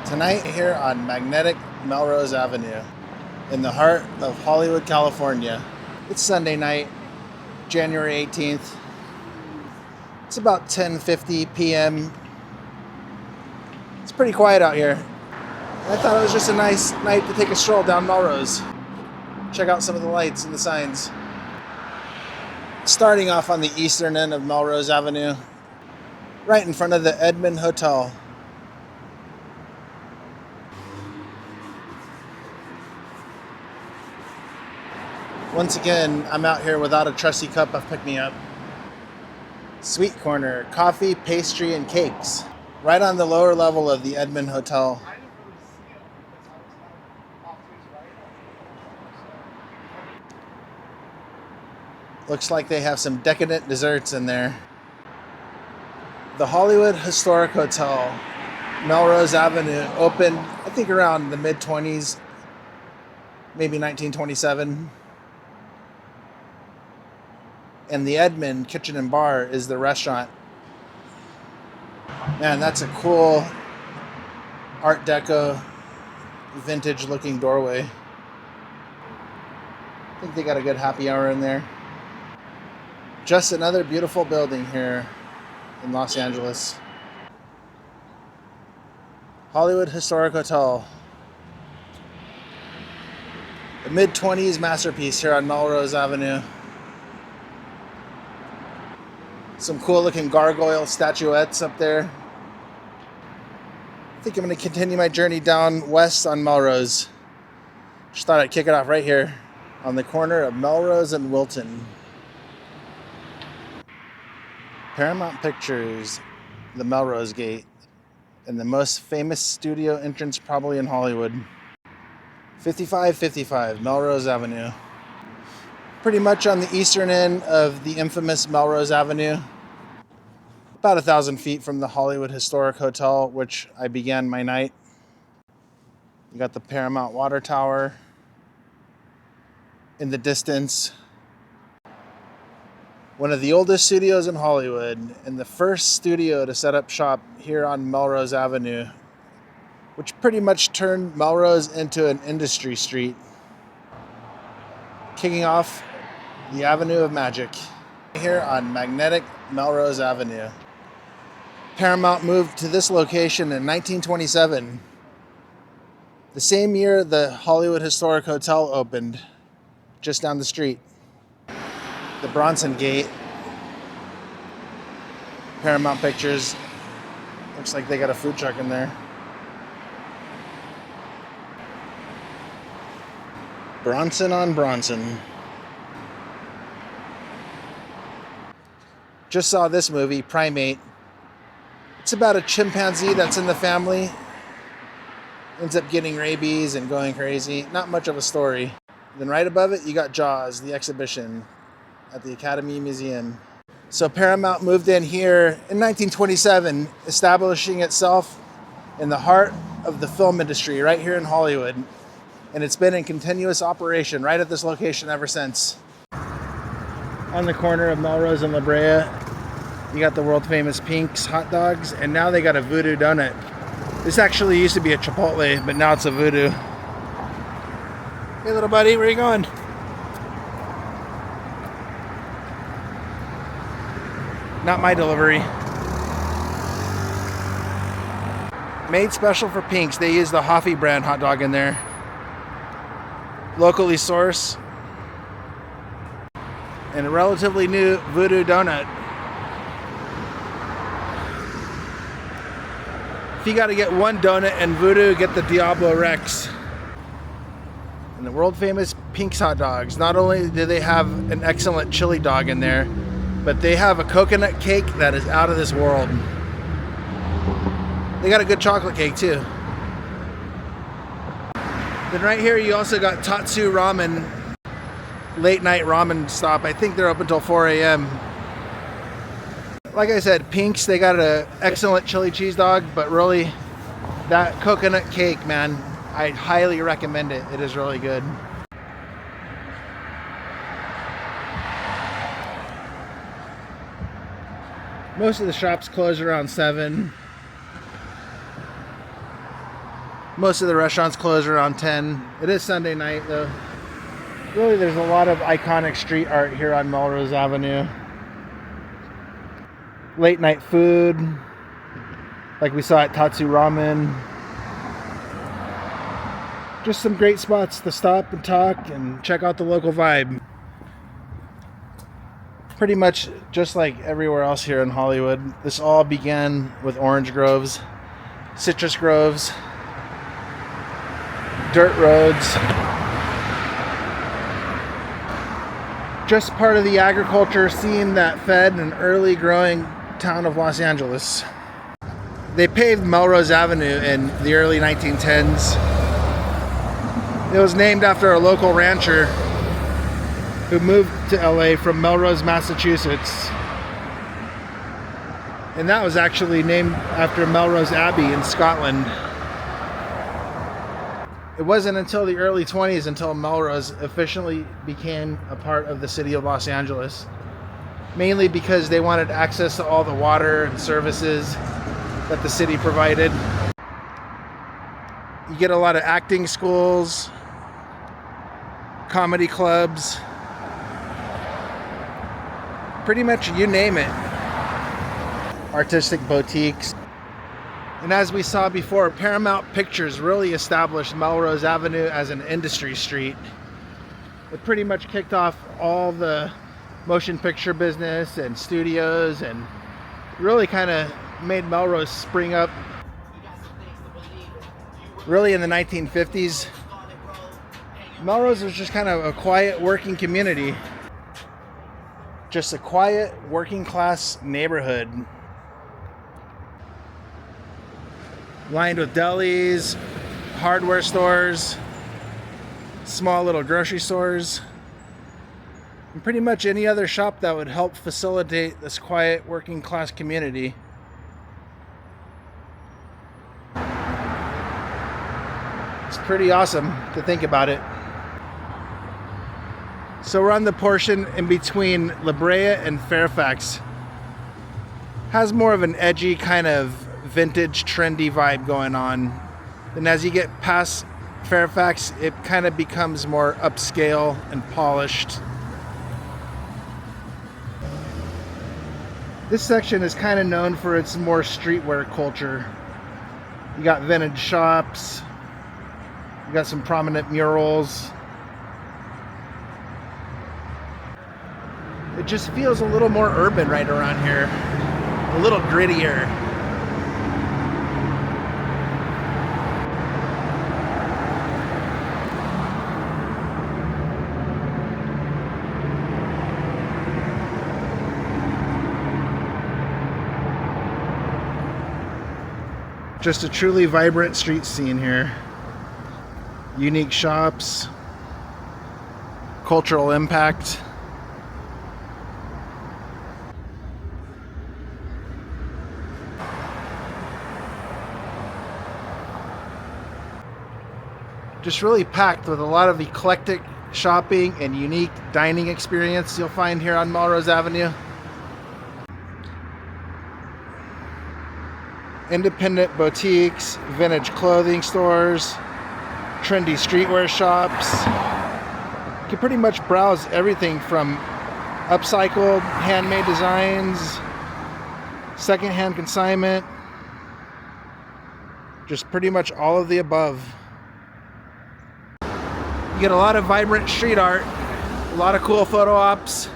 Tonight here on magnetic Melrose Avenue in the heart of Hollywood, California. It's Sunday night, January 18th. It's about 10:50 p.m. It's pretty quiet out here. I thought it was just a nice night to take a stroll down Melrose. Check out some of the lights and the signs. Starting off on the eastern end of Melrose Avenue, right in front of the Edmund Hotel. Once again, I'm out here without a trusty cup of pick-me-up. Sweet Corner, coffee, pastry, and cakes. Right on the lower level of the Edmund Hotel. Looks like they have some decadent desserts in there. The Hollywood Historic Hotel, Melrose Avenue, opened, I think, around the mid-20s, maybe 1927. And the Edmund Kitchen and Bar is the restaurant. Man, that's a cool Art Deco, vintage-looking doorway. I think they got a good happy hour in there. Just another beautiful building here in Los Angeles. Hollywood Historic Hotel. A mid-20s masterpiece here on Melrose Avenue. Some cool looking gargoyle statuettes up there. I think I'm going to continue my journey down west on Melrose. Just thought I'd kick it off right here on the corner of Melrose and Wilton. Paramount Pictures, the Melrose Gate, and the most famous studio entrance probably in Hollywood. 5555 Melrose Avenue. Pretty much on the eastern end of the infamous Melrose Avenue. About 1,000 feet from the Hollywood Historic Hotel, which I began my night. You got the Paramount Water Tower in the distance. One of the oldest studios in Hollywood, and the first studio to set up shop here on Melrose Avenue, which pretty much turned Melrose into an industry street. Kicking off the Avenue of Magic here on magnetic Melrose Avenue. Paramount moved to this location in 1927, the same year the Hollywood Historic Hotel opened, just down the street. The Bronson Gate, Paramount Pictures. Looks like they got a food truck in there. Bronson on Bronson. Just saw this movie, Primate. It's about a chimpanzee that's in the family. Ends up getting rabies and going crazy. Not much of a story. Then right above it, you got Jaws, the exhibition at the Academy Museum. So Paramount moved in here in 1927, establishing itself in the heart of the film industry, right here in Hollywood. And it's been in continuous operation right at this location ever since. On the corner of Melrose and La Brea, you got the world famous Pink's hot dogs, and now they got a Voodoo donut. This actually used to be a Chipotle, but now it's a Voodoo. Hey little buddy, where are you going? Not my delivery. Made special for Pink's, they use the Hoffy brand hot dog in there. Locally sourced. And a relatively new Voodoo donut. If you got to get one donut and Voodoo, get the Diablo Rex. And the world famous Pink's hot dogs. Not only do they have an excellent chili dog in there, but they have a coconut cake that is out of this world. They got a good chocolate cake too. Then right here you also got Tatsu Ramen, late night ramen stop. I think they're open until 4 a.m. Like I said, Pink's, they got an excellent chili cheese dog, but really that coconut cake, man, I highly recommend it. It is really good. Most of the shops close around 7. Most of the restaurants close around 10. It is Sunday night though. Really, there's a lot of iconic street art here on Melrose Avenue. Late night food, like we saw at Tatsu Ramen. Just some great spots to stop and talk and check out the local vibe. Pretty much just like everywhere else here in Hollywood, this all began with orange groves, citrus groves, dirt roads. Just part of the agriculture scene that fed an early growing town of Los Angeles. They paved Melrose Avenue in the early 1910s. It was named after a local rancher who moved to LA from Melrose, Massachusetts. And that was actually named after Melrose Abbey in Scotland. It wasn't until the early 20s until Melrose officially became a part of the city of Los Angeles. Mainly because they wanted access to all the water and services that the city provided. You get a lot of acting schools, comedy clubs, pretty much you name it. Artistic boutiques. And as we saw before, Paramount Pictures really established Melrose Avenue as an industry street. It pretty much kicked off all the motion picture business and studios and really kind of made Melrose spring up really in the 1950s. Melrose was just kind of a quiet working community. Just a quiet working class neighborhood. Lined with delis, hardware stores, small little grocery stores, and pretty much any other shop that would help facilitate this quiet working class community. It's pretty awesome to think about it. So we're on the portion in between La Brea and Fairfax. Has more of an edgy kind of vintage trendy vibe going on. And as you get past Fairfax, it kind of becomes more upscale and polished. This section is kind of known for its more streetwear culture. You got vintage shops, you got some prominent murals. It just feels a little more urban right around here, a little grittier. Just a truly vibrant street scene here. Unique shops, cultural impact. Just really packed with a lot of eclectic shopping and unique dining experience you'll find here on Melrose Avenue. Independent boutiques, vintage clothing stores, trendy streetwear shops. You can pretty much browse everything from upcycled handmade designs, secondhand consignment, just pretty much all of the above. You get a lot of vibrant street art, a lot of cool photo ops,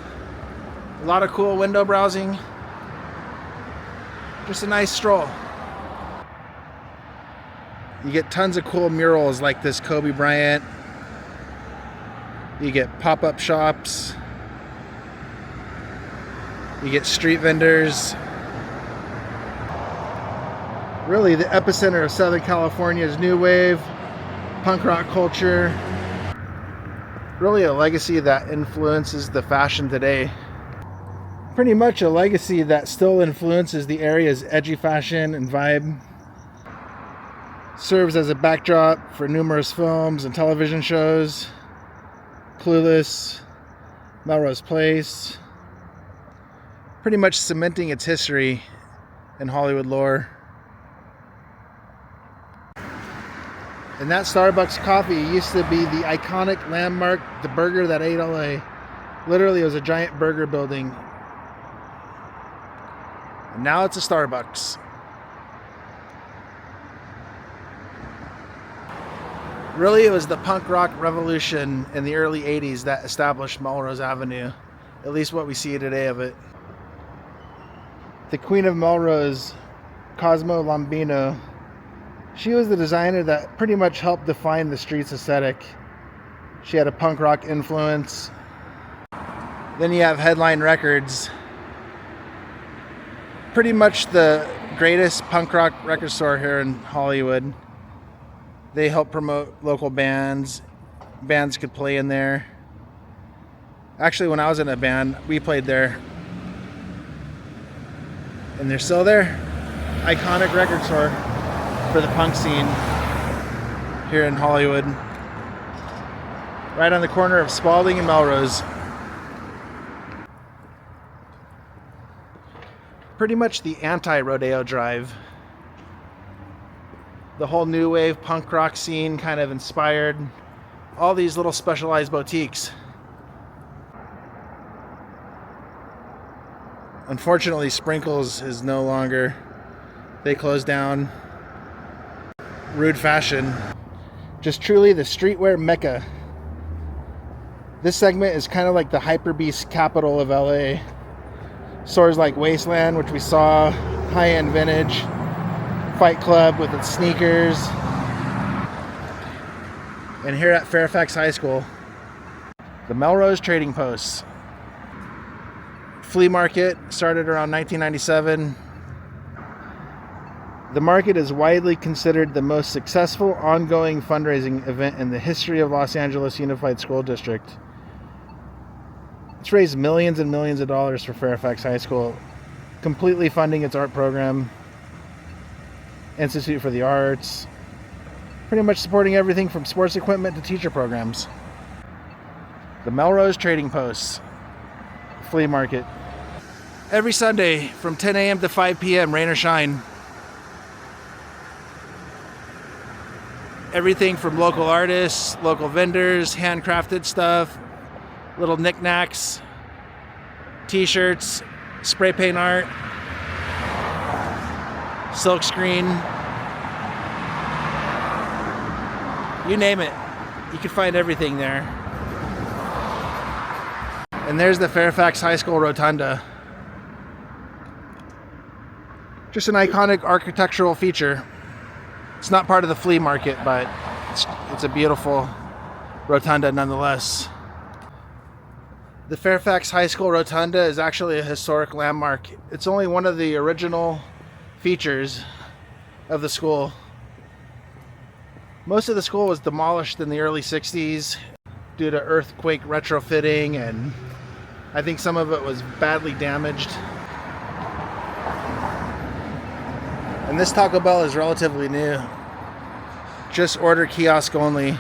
a lot of cool window browsing. Just a nice stroll. You get tons of cool murals like this Kobe Bryant. You get pop-up shops. You get street vendors. Really the epicenter of Southern California's new wave, punk rock culture. Really a legacy that influences the fashion today. Pretty much a legacy that still influences the area's edgy fashion and vibe. Serves as a backdrop for numerous films and television shows. Clueless, Melrose Place. Pretty much cementing its history in Hollywood lore. And that Starbucks coffee used to be the iconic landmark, the burger that ate LA. Literally, it was a giant burger building. And now it's a Starbucks. Really, it was the punk rock revolution in the early 80s that established Melrose Avenue. At least what we see today of it. The Queen of Melrose, Cosmo Lombino, she was the designer that pretty much helped define the street's aesthetic. She had a punk rock influence. Then you have Headline Records. Pretty much the greatest punk rock record store here in Hollywood. They help promote local bands. Bands could play in there. Actually, when I was in a band, we played there. And they're still there. Iconic record store for the punk scene here in Hollywood. Right on the corner of Spalding and Melrose. Pretty much the anti-Rodeo Drive. The whole new wave punk rock scene kind of inspired all these little specialized boutiques. Unfortunately, Sprinkles is no longer. They closed down. Rude fashion. Just truly the streetwear mecca. This segment is kind of like the hyperbeast capital of LA. Stores like Wasteland, which we saw, high-end vintage, Fight Club with its sneakers. And here at Fairfax High School, the Melrose Trading Post. Flea market started around 1997. The market is widely considered the most successful ongoing fundraising event in the history of Los Angeles Unified School District. It's raised millions and millions of dollars for Fairfax High School, completely funding its art program, Institute for the Arts, pretty much supporting everything from sports equipment to teacher programs. The Melrose Trading Post, flea market. Every Sunday from 10 a.m. to 5 p.m., rain or shine. Everything from local artists, local vendors, handcrafted stuff, little knickknacks, t-shirts, spray paint art, silk screen, you name it. You can find everything there. And there's the Fairfax High School Rotunda. Just an iconic architectural feature. It's not part of the flea market, but it's a beautiful rotunda nonetheless. The Fairfax High School Rotunda is actually a historic landmark. It's only one of the original features of the school. Most of the school was demolished in the early 60s due to earthquake retrofitting, and I think some of it was badly damaged. And this Taco Bell is relatively new. Just order kiosk only.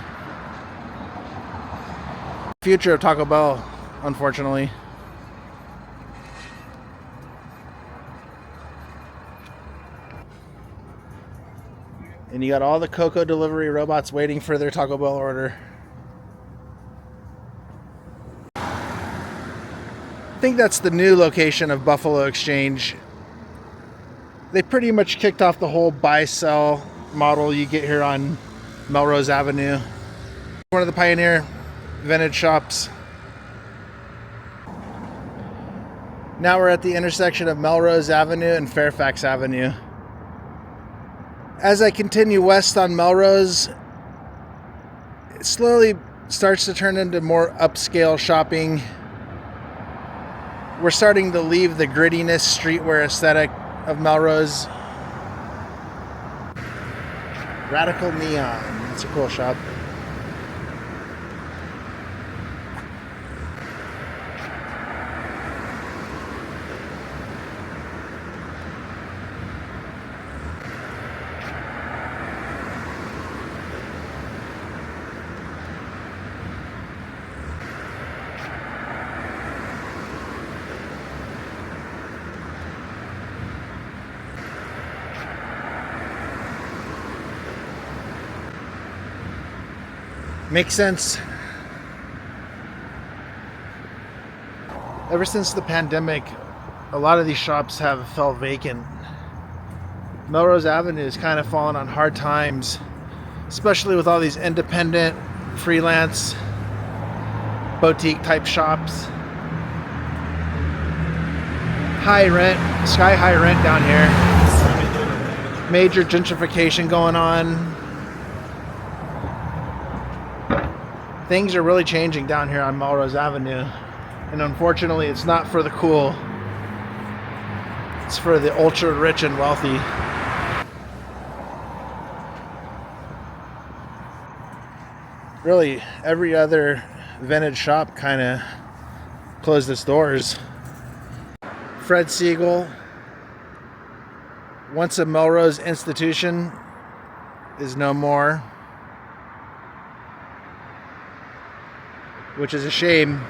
Future of Taco Bell, unfortunately. And you got all the Coco delivery robots waiting for their Taco Bell order. I think that's the new location of Buffalo Exchange. They pretty much kicked off the whole buy-sell model you get here on Melrose Avenue. One of the pioneer vintage shops. Now we're at the intersection of Melrose Avenue and Fairfax Avenue. As I continue west on Melrose, it slowly starts to turn into more upscale shopping. We're starting to leave the grittiness streetwear aesthetic of Melrose. Radical Neon. That's a cool shop. Makes sense. Ever since the pandemic, a lot of these shops have felt vacant. Melrose Avenue has kind of fallen on hard times, especially with all these independent, freelance, boutique type shops. High rent, sky high rent down here. Major gentrification going on. Things are really changing down here on Melrose Avenue. And unfortunately, it's not for the cool. It's for the ultra rich and wealthy. Really, every other vintage shop kind of closed its doors. Fred Siegel, once a Melrose institution, is no more, which is a shame.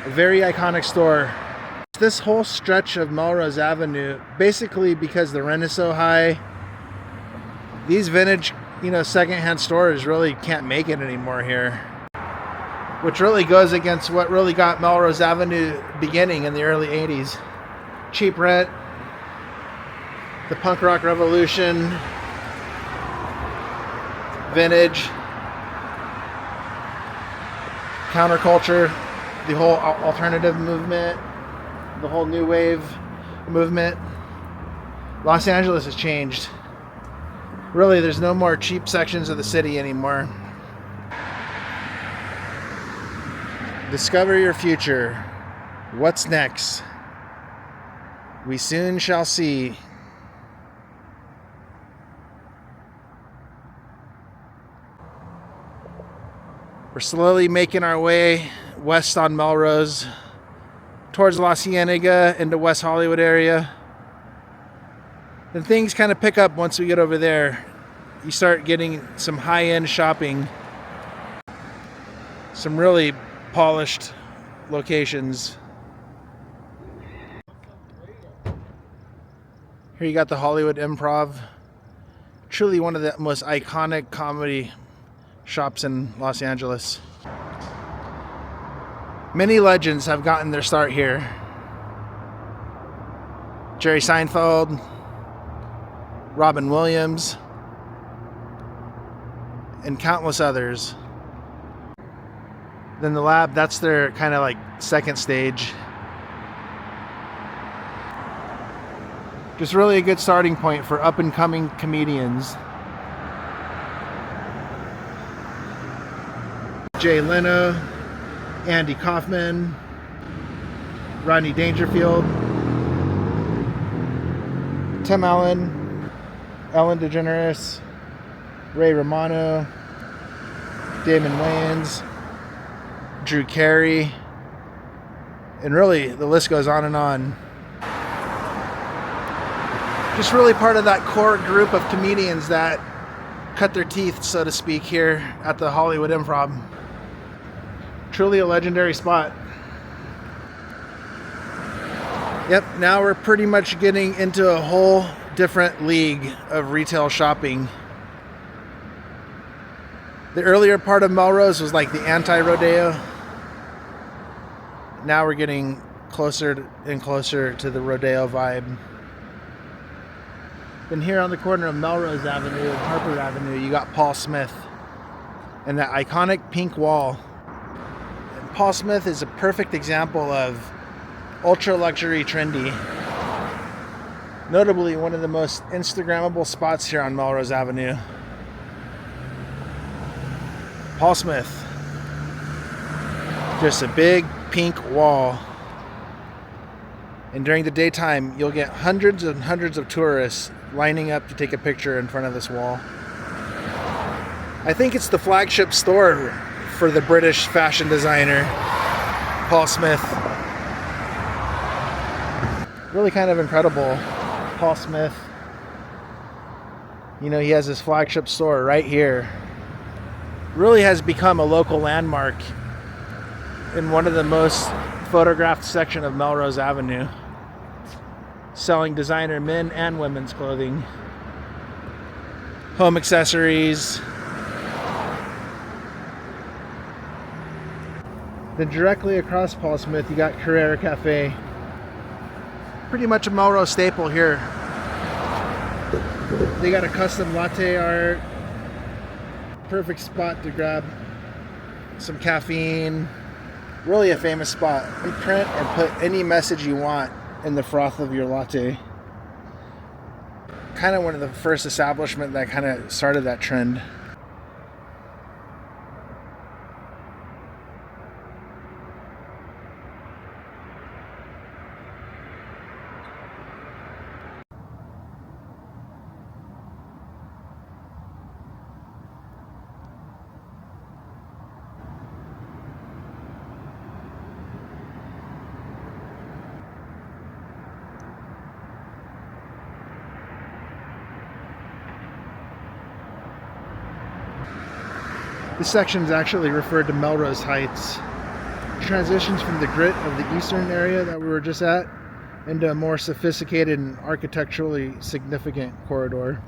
A very iconic store. This whole stretch of Melrose Avenue, basically because the rent is so high, these vintage, secondhand stores really can't make it anymore here. Which really goes against what really got Melrose Avenue beginning in the early 80s. Cheap rent, the punk rock revolution, vintage, counterculture, the whole alternative movement, the whole new wave movement. Los Angeles has changed. Really, there's no more cheap sections of the city anymore. Discover your future. What's next? We soon shall see. We're slowly making our way west on Melrose, towards La Cienega into West Hollywood area. Then things kind of pick up once we get over there. You start getting some high-end shopping, some really polished locations. Here you got the Hollywood Improv, truly one of the most iconic comedy shops in Los Angeles. Many legends have gotten their start here. Jerry Seinfeld, Robin Williams, and countless others. Then the Lab, that's their kind of like second stage. Just really a good starting point for up and coming comedians. Jay Leno, Andy Kaufman, Rodney Dangerfield, Tim Allen, Ellen DeGeneres, Ray Romano, Damon Wayans, Drew Carey, and really the list goes on and on. Just really part of that core group of comedians that cut their teeth, so to speak, here at the Hollywood Improv. Truly a legendary spot. Yep, now we're pretty much getting into a whole different league of retail shopping. The earlier part of Melrose was like the anti-rodeo. Now we're getting closer and closer to the rodeo vibe. Then here on the corner of Melrose Avenue and Harper Avenue, you got Paul Smith and that iconic pink wall. And Paul Smith is a perfect example of ultra luxury trendy. Notably, one of the most Instagrammable spots here on Melrose Avenue. Paul Smith. Just a big pink wall. And during the daytime, you'll get hundreds and hundreds of tourists lining up to take a picture in front of this wall. I think it's the flagship store for the British fashion designer, Paul Smith. Really kind of incredible. Paul Smith. You know, he has his flagship store right here. Really has become a local landmark in one of the most photographed section of Melrose Avenue, selling designer men and women's clothing, home accessories, Then directly across Paul Smith, you got Carrera Cafe. Pretty much a Melrose staple here. They got a custom latte art. Perfect spot to grab some caffeine. Really a famous spot. You print or put any message you want in the froth of your latte. Kind of one of the first establishment that kind of started that trend. This section is actually referred to Melrose Heights. Transitions from the grit of the eastern area that we were just at into a more sophisticated and architecturally significant corridor.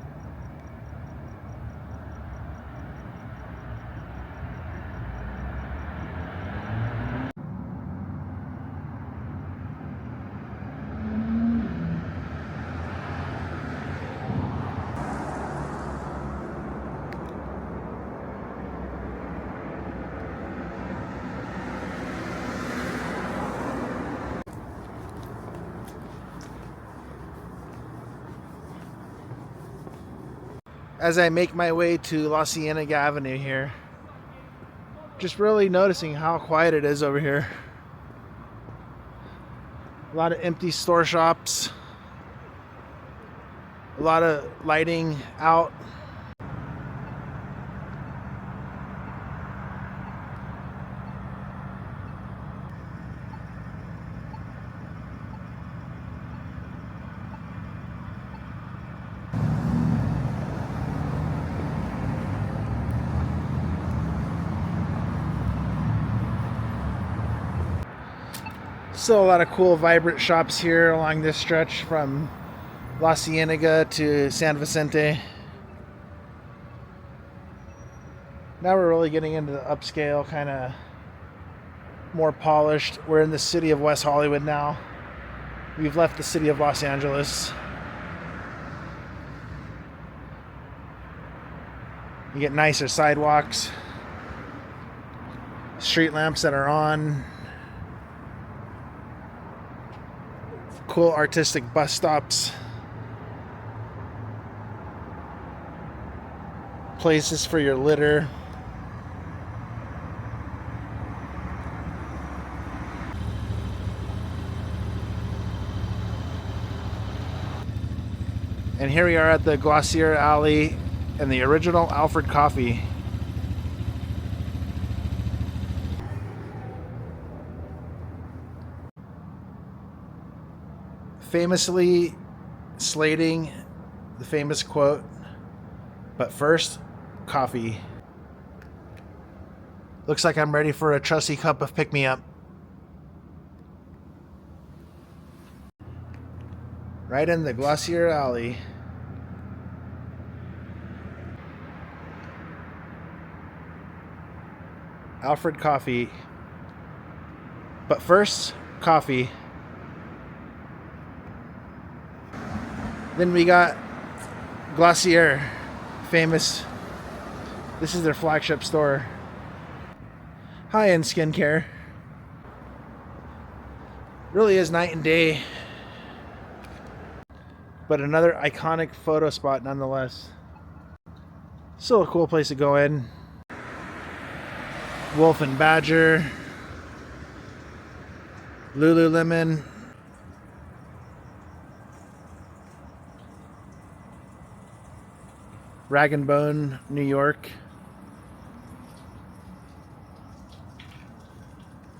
As I make my way to La Cienega Avenue here, just really noticing how quiet it is over here. A lot of empty store shops, a lot of lighting out. Still a lot of cool, vibrant shops here along this stretch from La Cienega to San Vicente. Now we're really getting into the upscale, kind of more polished. We're in the city of West Hollywood now. We've left the city of Los Angeles. You get nicer sidewalks, street lamps that are on. Cool artistic bus stops. Places for your litter. And here we are at the Glossier Alley and the original Alfred Coffee. Famously slating the famous quote, "But first, coffee." Looks like I'm ready for a trusty cup of pick-me-up. Right in the Glossier Alley. Alfred Coffee. But first, coffee. Then we got Glossier, famous. This is their flagship store. High-end skincare. Really is night and day. But another iconic photo spot nonetheless. Still a cool place to go in. Wolf and Badger. Lululemon. Rag & Bone, New York.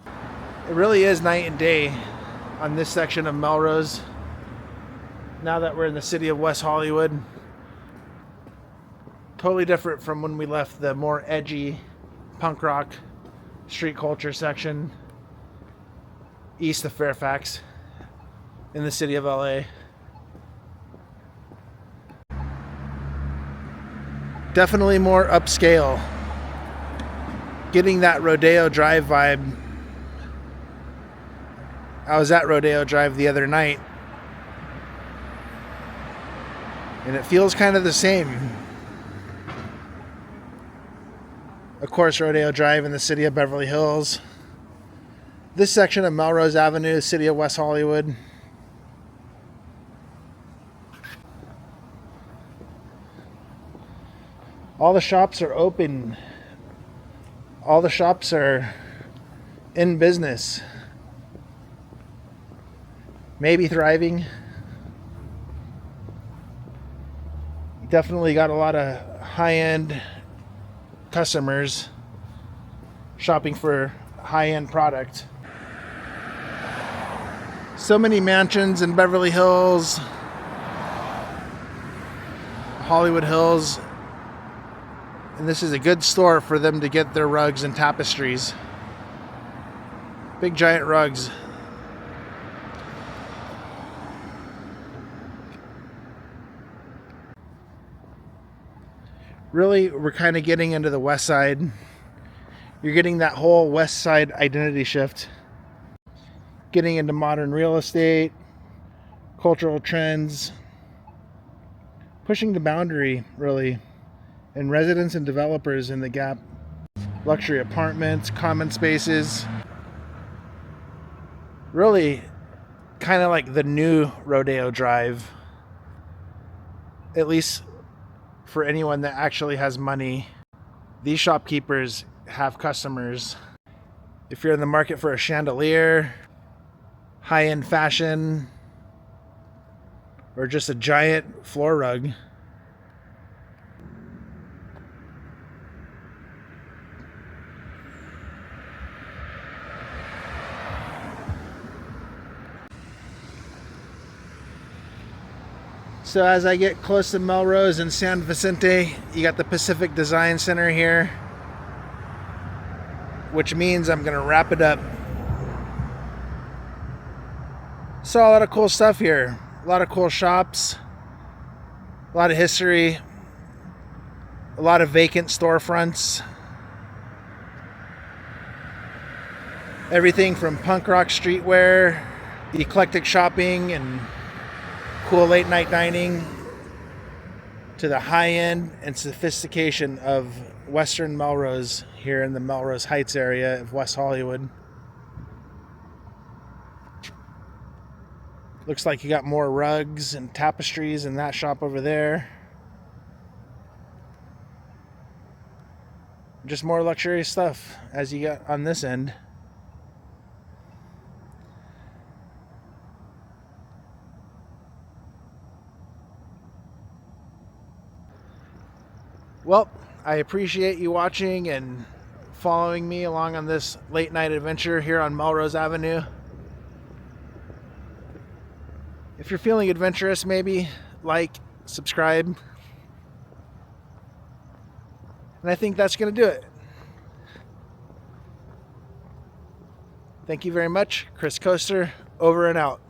It really is night and day on this section of Melrose. Now that we're in the city of West Hollywood. Totally different from when we left the more edgy punk rock street culture section east of Fairfax in the city of LA. Definitely more upscale. Getting that Rodeo Drive vibe I was at Rodeo Drive the other night, and it feels kind of the same. Of course, Rodeo Drive in the city of Beverly Hills. This section of Melrose Avenue, city of West Hollywood. All the shops are open. All the shops are in business. Maybe thriving. Definitely got a lot of high-end customers shopping for high-end product. So many mansions in Beverly Hills, Hollywood Hills, and this is a good store for them to get their rugs and tapestries. Big giant rugs. Really, we're kind of getting into the west side. You're getting that whole west side identity shift. Getting into modern real estate, cultural trends, pushing the boundary, really, and residents and developers in the gap. Luxury apartments, common spaces. Really, kind of like the new Rodeo Drive. At least for anyone that actually has money. These shopkeepers have customers. If you're in the market for a chandelier, high-end fashion, or just a giant floor rug, so as I get close to Melrose and San Vicente, you got the Pacific Design Center here, which means I'm gonna wrap it up. Saw a lot of cool stuff here. A lot of cool shops, a lot of history, a lot of vacant storefronts. Everything from punk rock streetwear, eclectic shopping, and cool late night dining, to the high end and sophistication of Western Melrose here in the Melrose Heights area of West Hollywood. Looks like you got more rugs and tapestries in that shop over there. Just more luxurious stuff as you got on this end. Well, I appreciate you watching and following me along on this late night adventure here on Melrose Avenue. If you're feeling adventurous, maybe like, subscribe. And I think that's going to do it. Thank you very much. Chris Coaster, over and out.